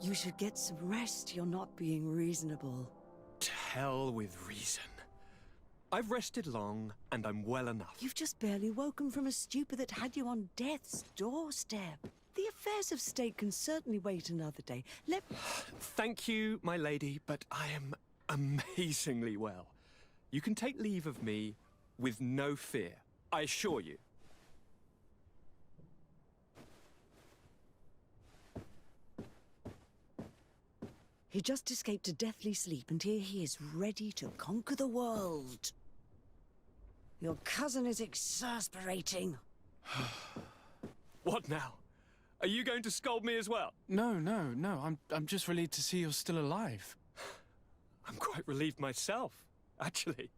You should get some rest. You're not being reasonable. To hell with reason. I've rested long, and I'm well enough. You've just barely woken from a stupor that had you on death's doorstep. The affairs of state can certainly wait another day. Thank you, my lady, but I am amazingly well. You can take leave of me with no fear, I assure you. He just escaped a deathly sleep, and here he is, ready to conquer the world. Your cousin is exasperating. What now? Are you going to scold me as well? No. I'm just relieved to see you're still alive. I'm quite relieved myself, actually.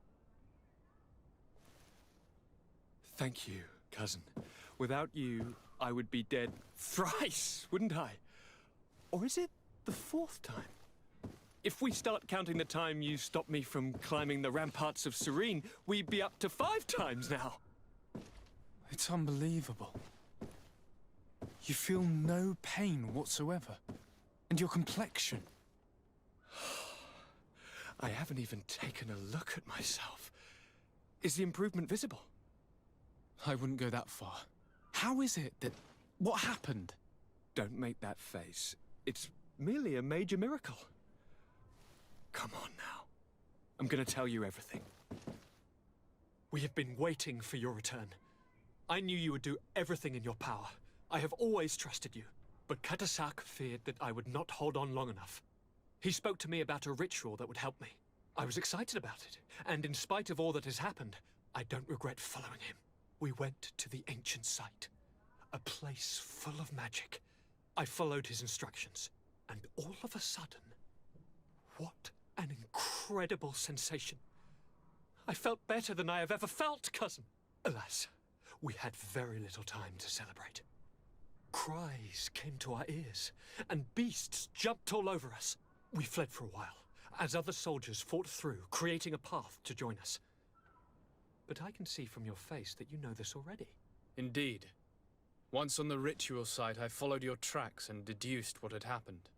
Thank you, cousin. Without you, I would be dead thrice, wouldn't I? Or is it the fourth time? If we start counting the time you stopped me from climbing the ramparts of Serene, we'd be up to 5 times now. It's unbelievable. You feel no pain whatsoever. And your complexion. I haven't even taken a look at myself. Is the improvement visible? I wouldn't go that far. How is it that... What happened? Don't make that face. It's merely a major miracle. Come on now. I'm gonna tell you everything. We have been waiting for your return. I knew you would do everything in your power. I have always trusted you. But Katasak feared that I would not hold on long enough. He spoke to me about a ritual that would help me. I was excited about it, and in spite of all that has happened, I don't regret following him. We went to the ancient site, a place full of magic. I followed his instructions, and all of a sudden, what an incredible sensation. I felt better than I have ever felt, cousin. Alas, we had very little time to celebrate. Cries came to our ears, and beasts jumped all over us. We fled for a while, as other soldiers fought through, creating a path to join us. But I can see from your face that you know this already. Indeed. Once on the ritual site, I followed your tracks and deduced what had happened.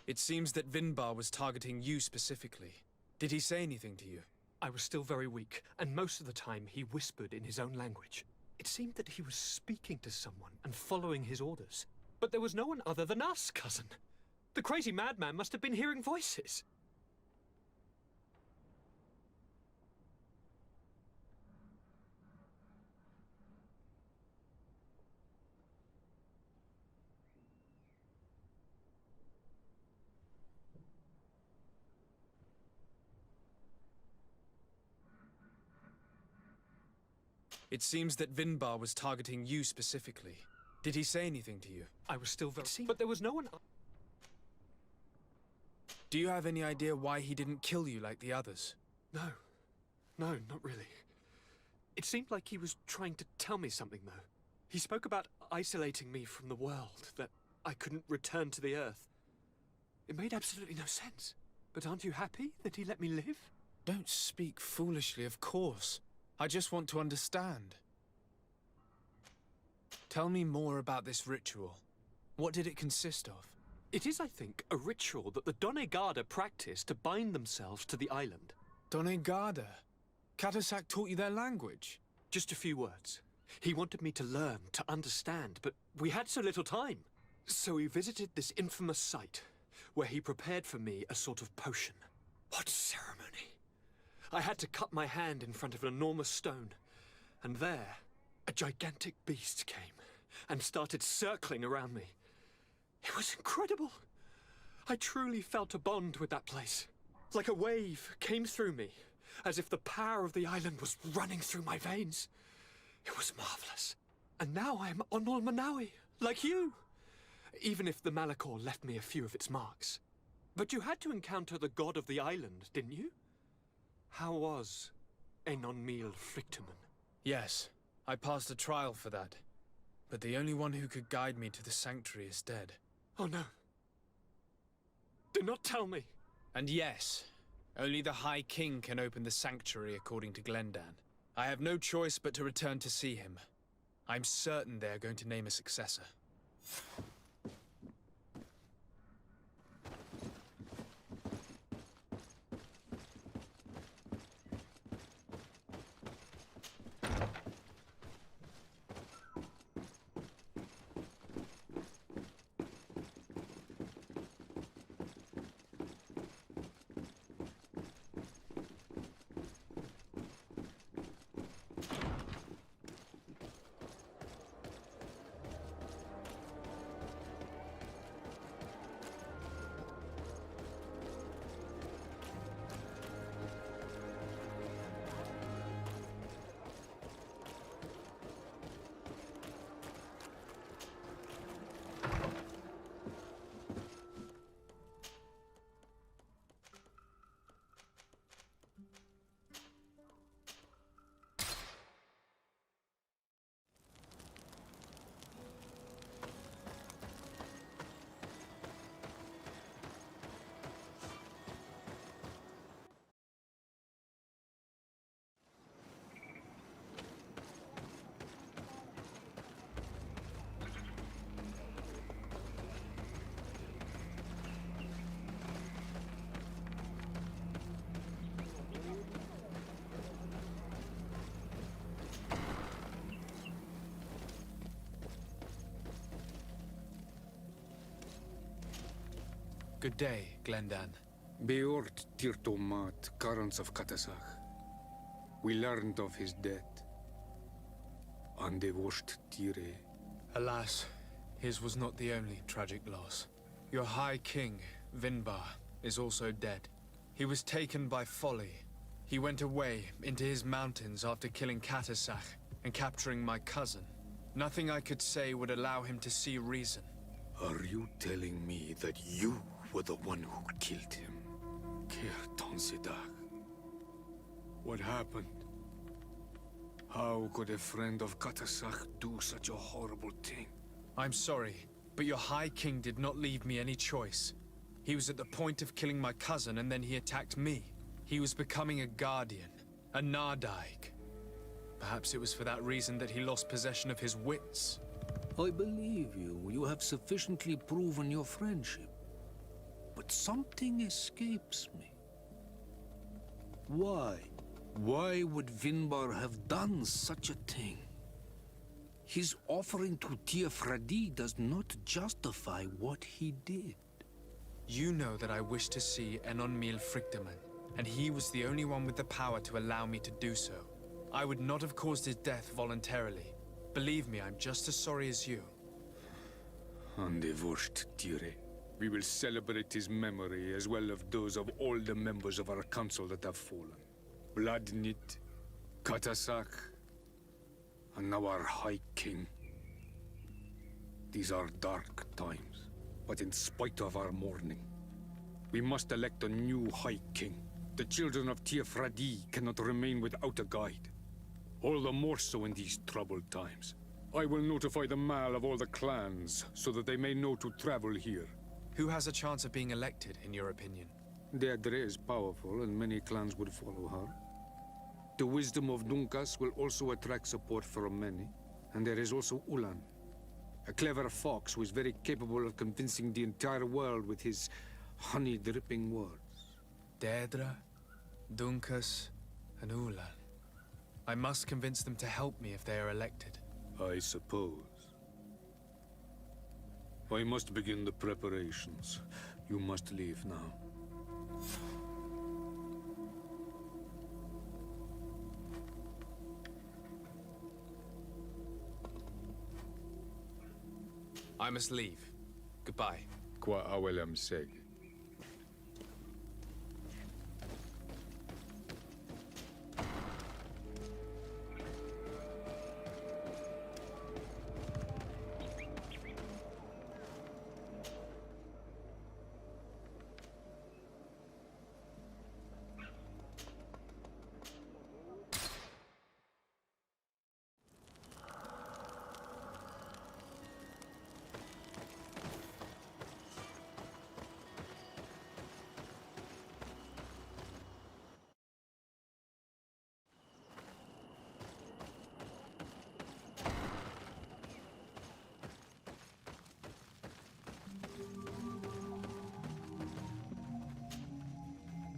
It seems that Vinbar was targeting you specifically. Did he say anything to you? I was still very weak, and most of the time he whispered in his own language. It seemed that he was speaking to someone and following his orders. But there was no one other than us, cousin. The crazy madman must have been hearing voices. It seems that Vinbar was targeting you specifically. Did he say anything to you? I was still very... But there was no one... Do you have any idea why he didn't kill you like the others? No, not really. It seemed like he was trying to tell me something, though. He spoke about isolating me from the world, that I couldn't return to the Earth. It made absolutely no sense. But aren't you happy that he let me live? Don't speak foolishly, of course. I just want to understand. Tell me more about this ritual. What did it consist of? It is, I think, a ritual that the Donegada practice to bind themselves to the island. Donegada? Katasak taught you their language? Just a few words. He wanted me to learn, to understand, but we had so little time. So we visited this infamous site, where he prepared for me a sort of potion. What ceremony! I had to cut my hand in front of an enormous stone, and there, a gigantic beast came and started circling around me. It was incredible. I truly felt a bond with that place. Like a wave came through me, as if the power of the island was running through my veins. It was marvelous. And now I am Onol Manawi, like you. Even if the Malachor left me a few of its marks. But you had to encounter the god of the island, didn't you? How was Enon Mil Frictamen? Yes, I passed a trial for that. But the only one who could guide me to the sanctuary is dead. Oh no. Do not tell me. And yes, only the High King can open the sanctuary according to Glendan. I have no choice but to return to see him. I'm certain they're going to name a successor. Good day, Glendan. Beort Tirtomat, currents of Katasach. We learned of his death. Andevosht Tire. Alas, his was not the only tragic loss. Your High King, Vinbar, is also dead. He was taken by folly. He went away into his mountains after killing Katasach and capturing my cousin. Nothing I could say would allow him to see reason. Are you telling me that you were the one who killed him? What happened? How could a friend of Katasach do such a horrible thing? I'm sorry, but your High King did not leave me any choice. He was at the point of killing my cousin and then he attacked me. He was becoming a guardian, a Nardaig. Perhaps it was for that reason that he lost possession of his wits. I believe you. You have sufficiently proven your friendship. But something escapes me. Why? Why would Vinbar have done such a thing? His offering to Tiafradi does not justify what he did. You know that I wish to see Enonmil Frichtemann, and he was the only one with the power to allow me to do so. I would not have caused his death voluntarily. Believe me, I'm just as sorry as you. Andevosht Tire. We will celebrate his memory as well as those of all the members of our council that have fallen. Vladnit, Katasach, and now our High King. These are dark times, but in spite of our mourning, we must elect a new High King. The children of Tiafradi cannot remain without a guide. All the more so in these troubled times. I will notify the Mal of all the clans, so that they may know to travel here. Who has a chance of being elected, in your opinion? Deirdre is powerful, and many clans would follow her. The wisdom of Dunkas will also attract support from many. And there is also Ulan, a clever fox who is very capable of convincing the entire world with his honey-dripping words. Deirdre, Dunkas, and Ulan. I must convince them to help me if they are elected. I suppose. I must begin the preparations. You must leave now. I must leave. Goodbye. Qua awelam seg.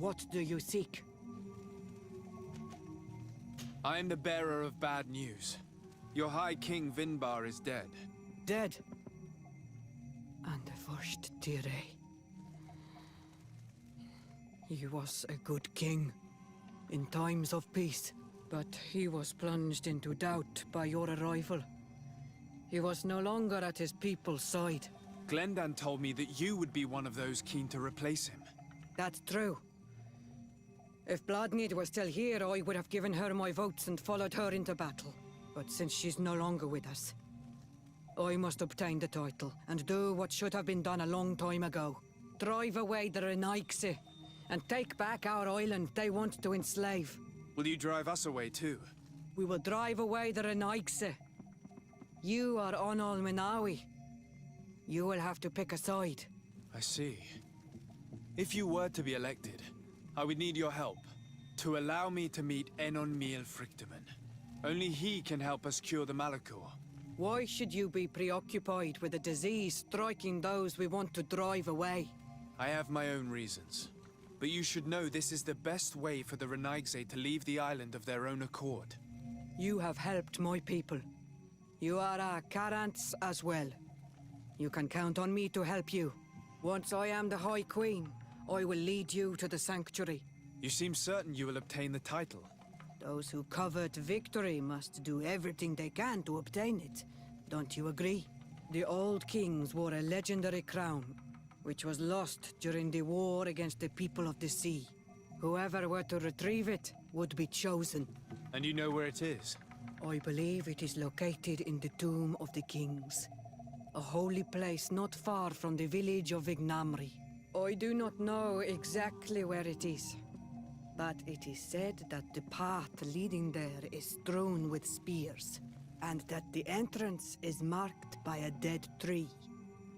What do you seek? I am the bearer of bad news. Your High King Vinbar is dead. Dead. And the first Tire. He was a good king in times of peace, but he was plunged into doubt by your arrival. He was no longer at his people's side. Glendan told me that you would be one of those keen to replace him. That's true. If Bloodneed was still here, I would have given her my votes and followed her into battle. But since she's no longer with us, I must obtain the title and do what should have been done a long time ago. Drive away the Renaigse and take back our island they want to enslave. Will you drive us away too? We will drive away the Renaigse. You are Onol Minawi. You will have to pick a side. I see. If you were to be elected, I would need your help to allow me to meet Enon Miel Frichteman. Only he can help us cure the Malachor. Why should you be preoccupied with a disease striking those we want to drive away? I have my own reasons. But you should know this is the best way for the Renaigse to leave the island of their own accord. You have helped my people. You are our Karants as well. You can count on me to help you. Once I am the High Queen, I will lead you to the Sanctuary. You seem certain you will obtain the title. Those who covet victory must do everything they can to obtain it. Don't you agree? The old kings wore a legendary crown, which was lost during the war against the people of the sea. Whoever were to retrieve it would be chosen. And you know where it is? I believe it is located in the Tomb of the Kings, a holy place not far from the village of Vignamri. I do not know exactly where it is, but it is said that the path leading there is strewn with spears, and that the entrance is marked by a dead tree,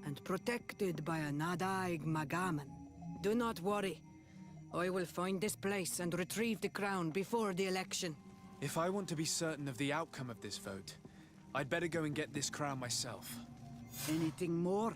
and protected by a Nadaig Magaman. Do not worry. I will find this place and retrieve the crown before the election. If I want to be certain of the outcome of this vote, I'd better go and get this crown myself. Anything more?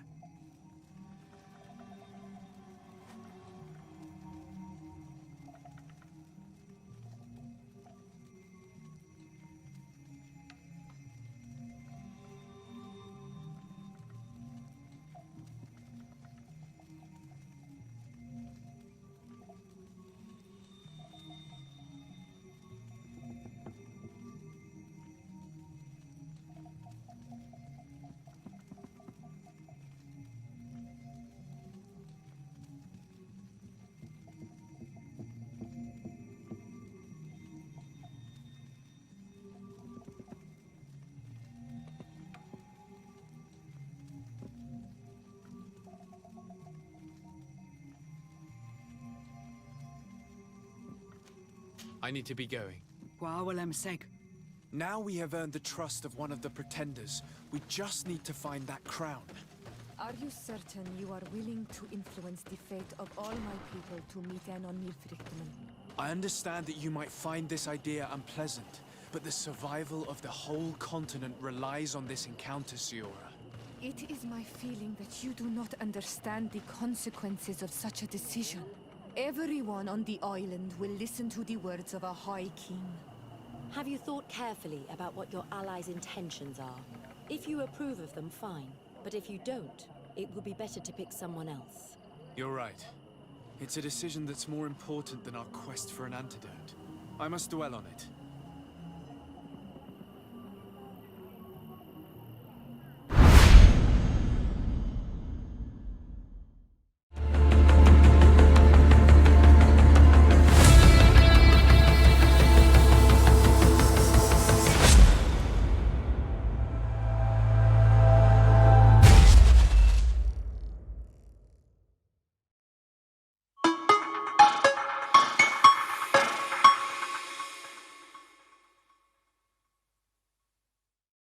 I need to be going. Now we have earned the trust of one of the pretenders. We just need to find that crown. Are you certain you are willing to influence the fate of all my people to meet Enon Milfrichteman? I understand that you might find this idea unpleasant, but the survival of the whole continent relies on this encounter, Siora. It is my feeling that you do not understand the consequences of such a decision. Everyone on the island will listen to the words of a High King. Have you thought carefully about what your allies' intentions are? If you approve of them, fine. But if you don't, it would be better to pick someone else. You're right. It's a decision that's more important than our quest for an antidote. I must dwell on it.